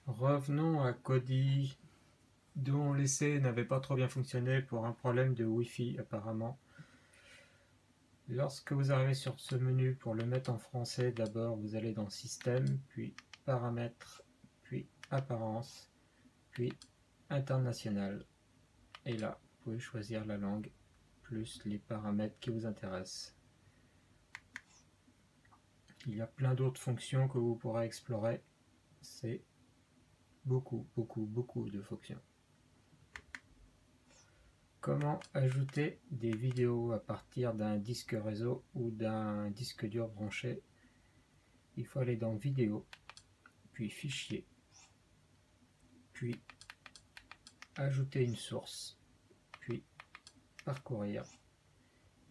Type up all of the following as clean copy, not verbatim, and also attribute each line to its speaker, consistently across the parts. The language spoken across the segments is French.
Speaker 1: Revenons à Kodi, dont l'essai n'avait pas trop bien fonctionné pour un problème de Wi-Fi apparemment. Lorsque vous arrivez sur ce menu pour le mettre en français, d'abord vous allez dans Système, puis Paramètres, puis Apparence, puis International. Et là, vous pouvez choisir la langue, plus les paramètres qui vous intéressent. Il y a plein d'autres fonctions que vous pourrez explorer. C'est beaucoup de fonctions. Comment ajouter des vidéos à partir d'un disque réseau ou d'un disque dur branché? Il faut aller dans Vidéo, puis Fichier, puis Ajouter une source, puis Parcourir.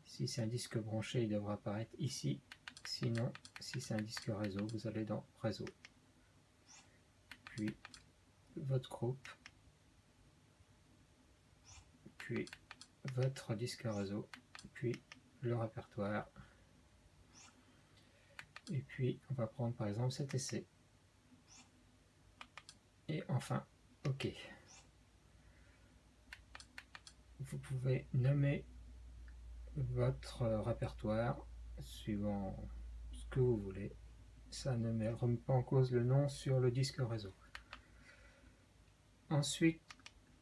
Speaker 1: Si c'est un disque branché, il devra apparaître ici. Sinon, si c'est un disque réseau, vous allez dans Réseau, puis votre groupe, puis votre disque réseau, puis le répertoire. Et puis, on va prendre par exemple cet essai. Et enfin, OK. Vous pouvez nommer votre répertoire suivant ce que vous voulez. Ça ne remet pas en cause le nom sur le disque réseau. Ensuite,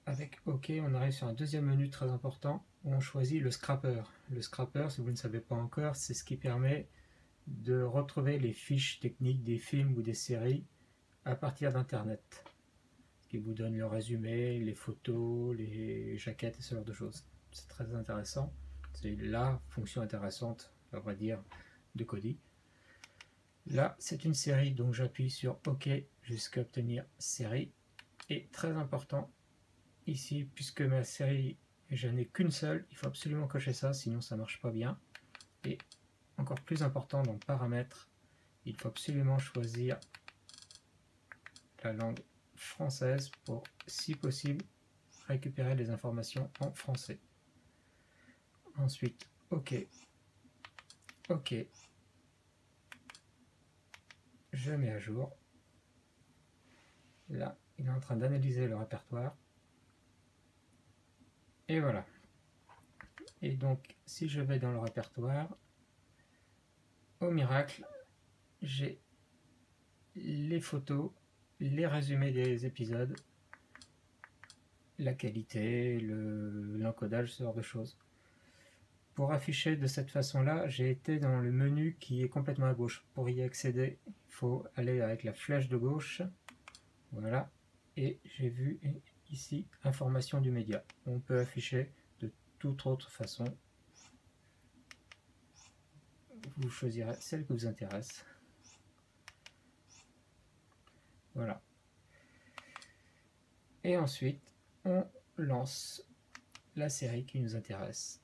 Speaker 1: avec OK, on arrive sur un deuxième menu très important où on choisit le scrapper. Le scrapper, si vous ne savez pas encore, c'est ce qui permet de retrouver les fiches techniques des films ou des séries à partir d'internet, qui vous donne le résumé, les photos, les jaquettes et ce genre de choses. C'est très intéressant, c'est la fonction intéressante, on va dire, de Kodi. Là, c'est une série, donc j'appuie sur OK jusqu'à obtenir série. Et très important, ici, puisque ma série, je n'ai qu'une seule, il faut absolument cocher ça, sinon ça ne marche pas bien. Et encore plus important, dans Paramètres, il faut absolument choisir la langue française pour, si possible, récupérer les informations en français. Ensuite, OK. OK. Je mets à jour. Là, il est en train d'analyser le répertoire. Et voilà. Et donc, si je vais dans le répertoire, au miracle, j'ai les photos, les résumés des épisodes, la qualité, l'encodage, ce genre de choses. Pour afficher de cette façon-là, j'ai été dans le menu qui est complètement à gauche. Pour y accéder, il faut aller avec la flèche de gauche. Voilà. Et j'ai vu ici, information du média. On peut afficher de toute autre façon. Vous choisirez celle qui vous intéresse. Voilà. Et ensuite, on lance la série qui nous intéresse.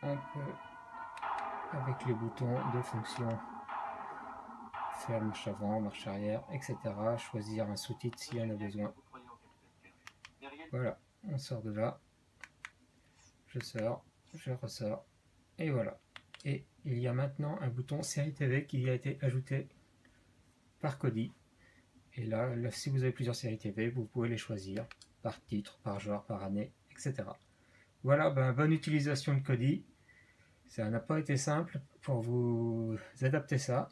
Speaker 1: On peut, avec les boutons de fonction, faire marche avant, marche arrière, etc. Choisir un sous-titre s'il y en a besoin. Voilà, on sort de là. Je sors, je ressors, et voilà. Et il y a maintenant un bouton série TV qui a été ajouté par Kodi. Et là, si vous avez plusieurs séries TV, vous pouvez les choisir par titre, par genre, par année, etc. Voilà, bonne utilisation de Kodi. Ça n'a pas été simple pour vous adapter ça.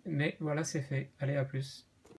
Speaker 1: Mais voilà, c'est fait. Allez, à plus.